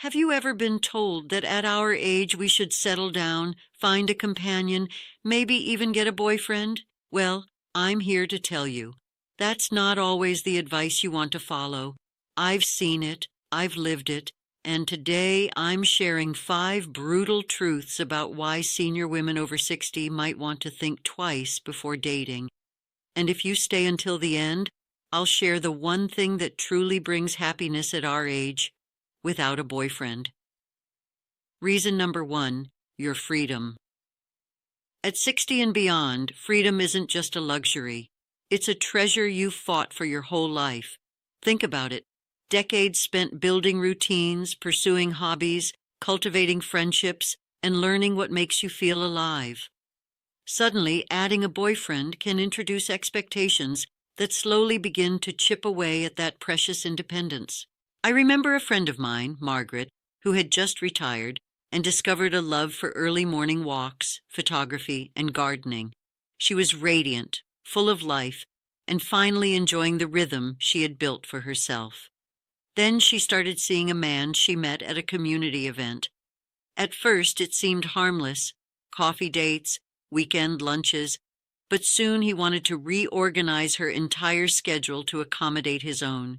Have you ever been told that at our age we should settle down, find a companion, maybe even get a boyfriend? Well, I'm here to tell you, that's not always the advice you want to follow. I've seen it, I've lived it, and today I'm sharing 5 brutal truths about why senior women over 60 might want to think twice before dating. And if you stay until the end, I'll share the one thing that truly brings happiness at our age without a boyfriend. Reason number 1, your freedom. At 60 and beyond, freedom isn't just a luxury. It's a treasure you've fought for your whole life. Think about it. Decades spent building routines, pursuing hobbies, cultivating friendships, and learning what makes you feel alive. Suddenly, adding a boyfriend can introduce expectations that slowly begin to chip away at that precious independence. I remember a friend of mine, Margaret, who had just retired and discovered a love for early morning walks, photography, and gardening. She was radiant, full of life, and finally enjoying the rhythm she had built for herself. Then she started seeing a man she met at a community event. At first it seemed harmless, coffee dates, weekend lunches, but soon he wanted to reorganize her entire schedule to accommodate his own.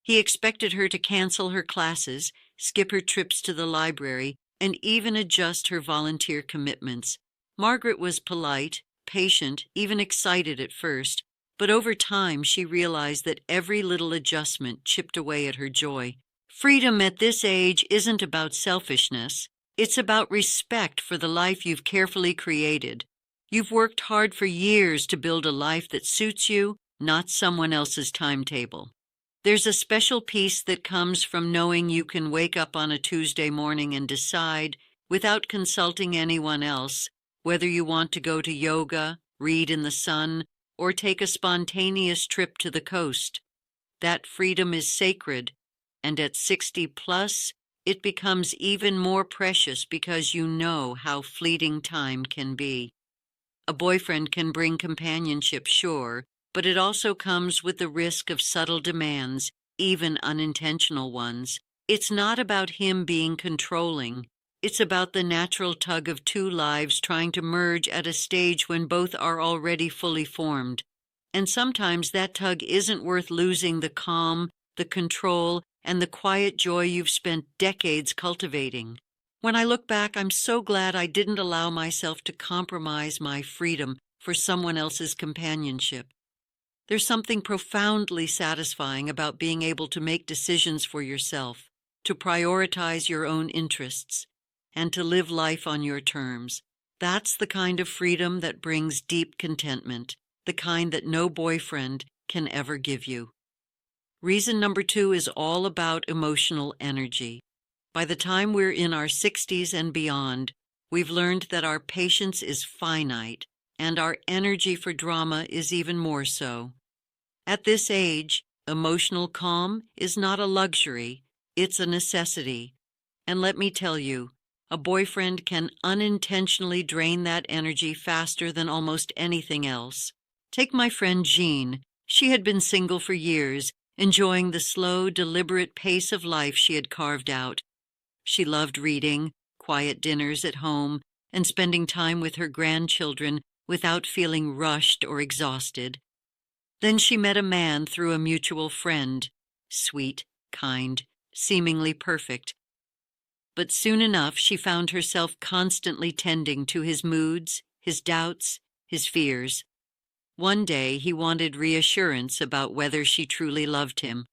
He expected her to cancel her classes, skip her trips to the library, and even adjust her volunteer commitments. Margaret was polite, patient, even excited at first, but over time she realized that every little adjustment chipped away at her joy. Freedom at this age isn't about selfishness. It's about respect for the life you've carefully created. You've worked hard for years to build a life that suits you, not someone else's timetable. There's a special peace that comes from knowing you can wake up on a Tuesday morning and decide, without consulting anyone else, whether you want to go to yoga, read in the sun, or take a spontaneous trip to the coast. That freedom is sacred, and at 60 plus, it becomes even more precious because you know how fleeting time can be. A boyfriend can bring companionship, sure, but it also comes with the risk of subtle demands, even unintentional ones. It's not about him being controlling. It's about the natural tug of 2 lives trying to merge at a stage when both are already fully formed. And sometimes that tug isn't worth losing the calm, the control, and the quiet joy you've spent decades cultivating. When I look back, I'm so glad I didn't allow myself to compromise my freedom for someone else's companionship. There's something profoundly satisfying about being able to make decisions for yourself, to prioritize your own interests, and to live life on your terms. That's the kind of freedom that brings deep contentment, the kind that no boyfriend can ever give you. Reason number 2 is all about emotional energy. By the time we're in our 60s and beyond, we've learned that our patience is finite, and our energy for drama is even more so. At this age, emotional calm is not a luxury, it's a necessity. And let me tell you, a boyfriend can unintentionally drain that energy faster than almost anything else. Take my friend Jean. She had been single for years, enjoying the slow, deliberate pace of life she had carved out. She loved reading, quiet dinners at home, and spending time with her grandchildren without feeling rushed or exhausted. Then she met a man through a mutual friend, sweet, kind, seemingly perfect. But soon enough she found herself constantly tending to his moods, his doubts, his fears. One day he wanted reassurance about whether she truly loved him.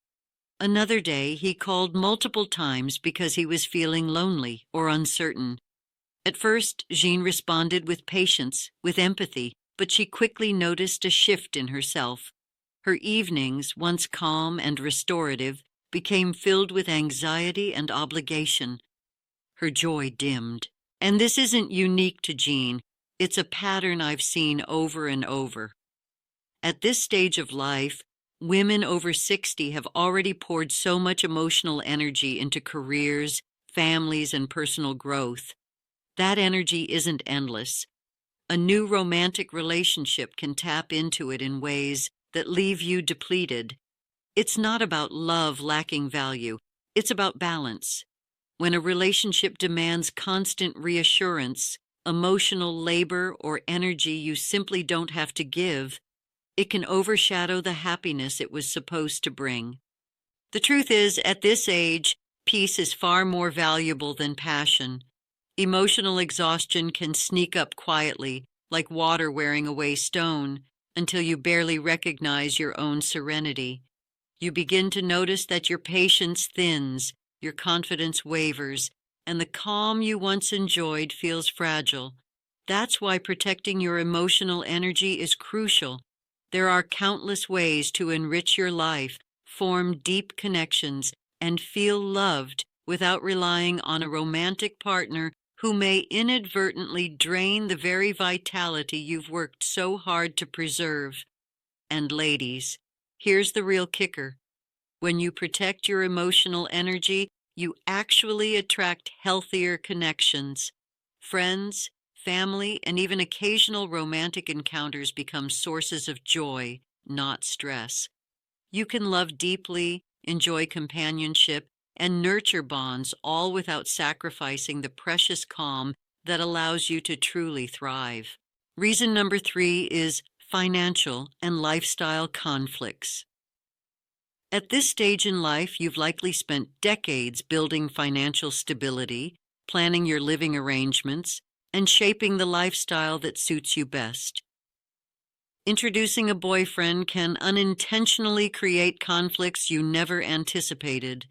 Another day he called multiple times because he was feeling lonely or uncertain. At first, Jean responded with patience, with empathy, but she quickly noticed a shift in herself. Her evenings, once calm and restorative, became filled with anxiety and obligation. Her joy dimmed. And this isn't unique to Jean. It's a pattern I've seen over and over. At this stage of life, women over 60 have already poured so much emotional energy into careers, families, and personal growth. That energy isn't endless. A new romantic relationship can tap into it in ways that leave you depleted. It's not about love lacking value. It's about balance. When a relationship demands constant reassurance, emotional labor, or energy you simply don't have to give, it can overshadow the happiness it was supposed to bring. The truth is, at this age, peace is far more valuable than passion. Emotional exhaustion can sneak up quietly, like water wearing away stone, until you barely recognize your own serenity. You begin to notice that your patience thins, your confidence wavers, and the calm you once enjoyed feels fragile. That's why protecting your emotional energy is crucial. There are countless ways to enrich your life, form deep connections, and feel loved without relying on a romantic partner who may inadvertently drain the very vitality you've worked so hard to preserve. And ladies, here's the real kicker. When you protect your emotional energy, you actually attract healthier connections. Friends, family, and even occasional romantic encounters become sources of joy, not stress. You can love deeply, enjoy companionship, and nurture bonds all without sacrificing the precious calm that allows you to truly thrive. Reason number 3 is financial and lifestyle conflicts. At this stage in life, you've likely spent decades building financial stability, planning your living arrangements, and shaping the lifestyle that suits you best. Introducing a boyfriend can unintentionally create conflicts you never anticipated.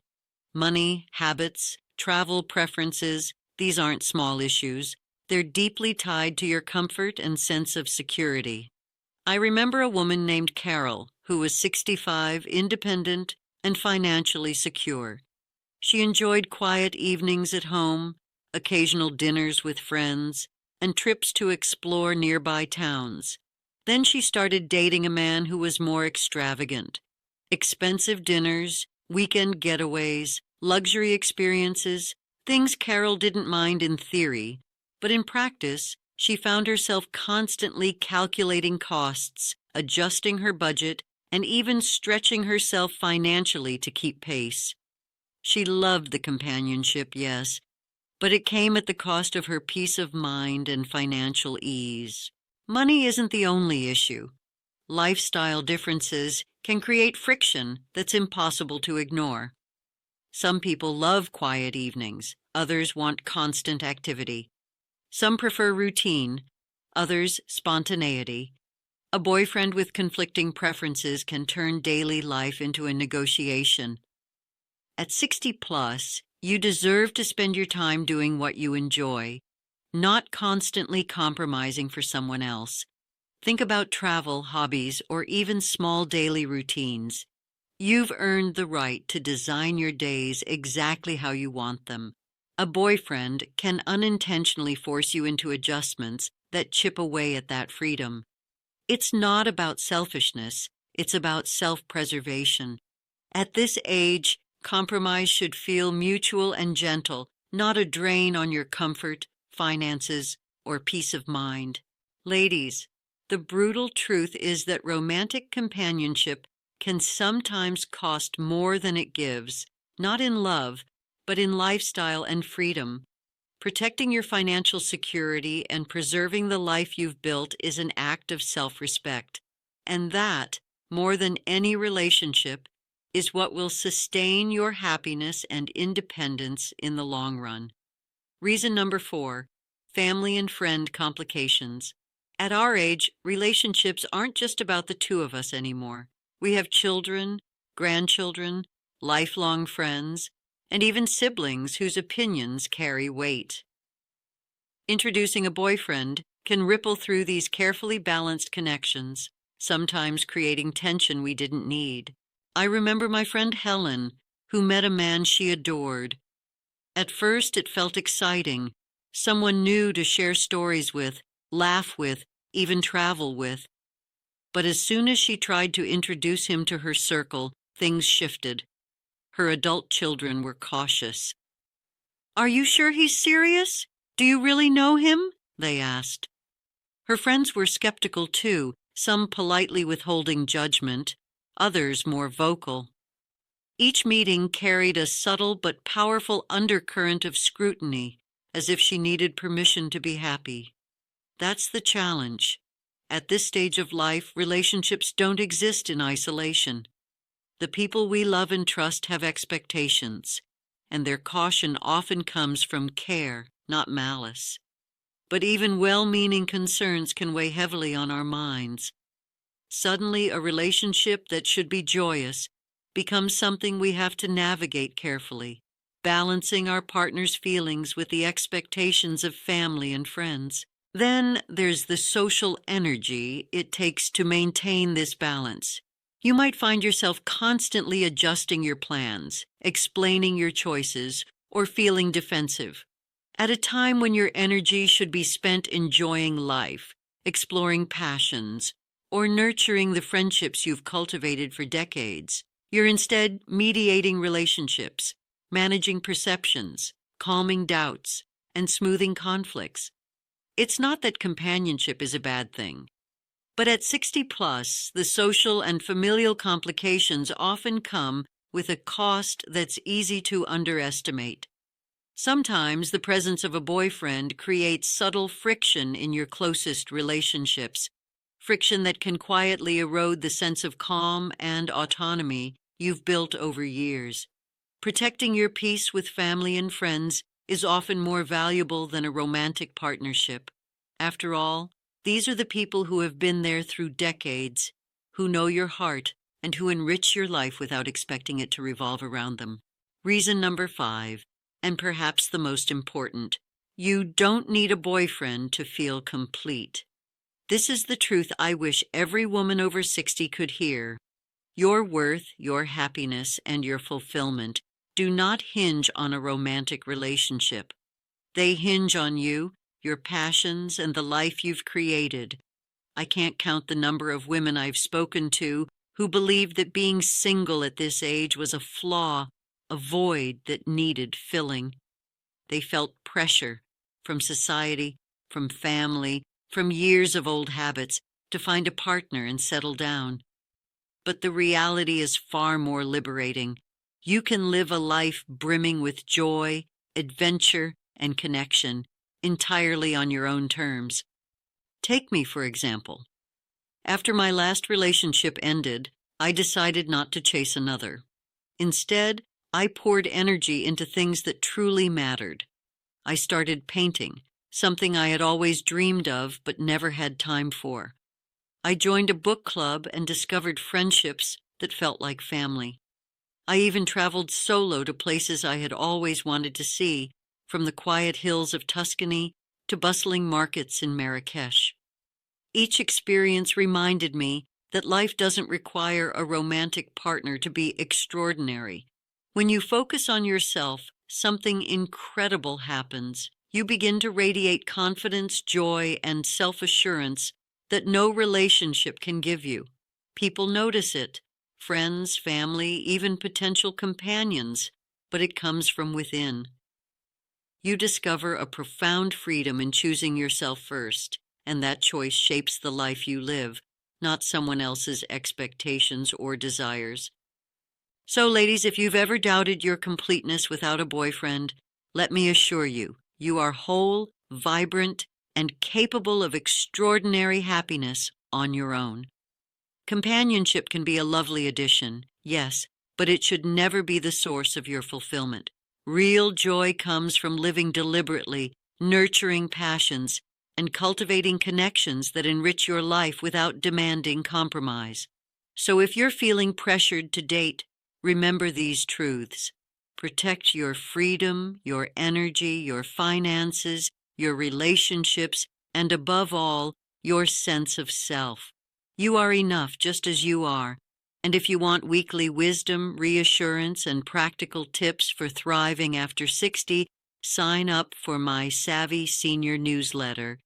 Money, habits, travel preferences, these aren't small issues. They're deeply tied to your comfort and sense of security. I remember a woman named Carol who was 65, independent, and financially secure. She enjoyed quiet evenings at home, occasional dinners with friends, and trips to explore nearby towns. Then she started dating a man who was more extravagant. Expensive dinners, weekend getaways, luxury experiences, things Carol didn't mind in theory, but in practice, she found herself constantly calculating costs, adjusting her budget, and even stretching herself financially to keep pace. She loved the companionship, yes, but it came at the cost of her peace of mind and financial ease. Money isn't the only issue. Lifestyle differences can create friction that's impossible to ignore. Some people love quiet evenings, others want constant activity. Some prefer routine, others spontaneity. A boyfriend with conflicting preferences can turn daily life into a negotiation. At 60 plus, you deserve to spend your time doing what you enjoy, not constantly compromising for someone else. Think about travel, hobbies, or even small daily routines. You've earned the right to design your days exactly how you want them. A boyfriend can unintentionally force you into adjustments that chip away at that freedom. It's not about selfishness, it's about self-preservation. At this age, compromise should feel mutual and gentle, not a drain on your comfort, finances, or peace of mind. Ladies, the brutal truth is that romantic companionship can sometimes cost more than it gives, not in love, but in lifestyle and freedom. Protecting your financial security and preserving the life you've built is an act of self-respect. And that, more than any relationship, is what will sustain your happiness and independence in the long run. Reason number 4, family and friend complications. At our age, relationships aren't just about the two of us anymore. We have children, grandchildren, lifelong friends, and even siblings whose opinions carry weight. Introducing a boyfriend can ripple through these carefully balanced connections, sometimes creating tension we didn't need. I remember my friend Helen, who met a man she adored. At first, it felt exciting, someone new to share stories with, laugh with, even travel with. But as soon as she tried to introduce him to her circle, things shifted. Her adult children were cautious. "Are you sure he's serious? Do you really know him?" they asked. Her friends were skeptical too, some politely withholding judgment, others more vocal. Each meeting carried a subtle but powerful undercurrent of scrutiny, as if she needed permission to be happy. That's the challenge. At this stage of life, relationships don't exist in isolation. The people we love and trust have expectations, and their caution often comes from care, not malice. But even well-meaning concerns can weigh heavily on our minds. Suddenly, a relationship that should be joyous becomes something we have to navigate carefully, balancing our partner's feelings with the expectations of family and friends. Then there's the social energy it takes to maintain this balance. You might find yourself constantly adjusting your plans, explaining your choices, or feeling defensive. At a time when your energy should be spent enjoying life, exploring passions, or nurturing the friendships you've cultivated for decades, you're instead mediating relationships, managing perceptions, calming doubts, and smoothing conflicts. It's not that companionship is a bad thing, but at 60 plus, the social and familial complications often come with a cost that's easy to underestimate. Sometimes the presence of a boyfriend creates subtle friction in your closest relationships, friction that can quietly erode the sense of calm and autonomy you've built over years. Protecting your peace with family and friends is often more valuable than a romantic partnership. After all, these are the people who have been there through decades, who know your heart, and who enrich your life without expecting it to revolve around them. Reason number 5, and perhaps the most important: you don't need a boyfriend to feel complete. This is the truth I wish every woman over 60 could hear. Your worth, your happiness, and your fulfillment do not hinge on a romantic relationship. They hinge on you, your passions, and the life you've created. I can't count the number of women I've spoken to who believed that being single at this age was a flaw, a void that needed filling. They felt pressure from society, from family, from years of old habits to find a partner and settle down. But the reality is far more liberating. You can live a life brimming with joy, adventure, and connection, entirely on your own terms. Take me, for example. After my last relationship ended, I decided not to chase another. Instead, I poured energy into things that truly mattered. I started painting, something I had always dreamed of but never had time for. I joined a book club and discovered friendships that felt like family. I even traveled solo to places I had always wanted to see, from the quiet hills of Tuscany to bustling markets in Marrakesh. Each experience reminded me that life doesn't require a romantic partner to be extraordinary. When you focus on yourself, something incredible happens. You begin to radiate confidence, joy, and self-assurance that no relationship can give you. People notice it, friends, family, even potential companions, but it comes from within. You discover a profound freedom in choosing yourself first, and that choice shapes the life you live, not someone else's expectations or desires. So, ladies, if you've ever doubted your completeness without a boyfriend, let me assure you, you are whole, vibrant, and capable of extraordinary happiness on your own. Companionship can be a lovely addition, yes, but it should never be the source of your fulfillment. Real joy comes from living deliberately, nurturing passions, and cultivating connections that enrich your life without demanding compromise. So if you're feeling pressured to date, remember these truths. Protect your freedom, your energy, your finances, your relationships, and above all, your sense of self. You are enough just as you are. And if you want weekly wisdom, reassurance, and practical tips for thriving after 60, sign up for my Savvy Senior newsletter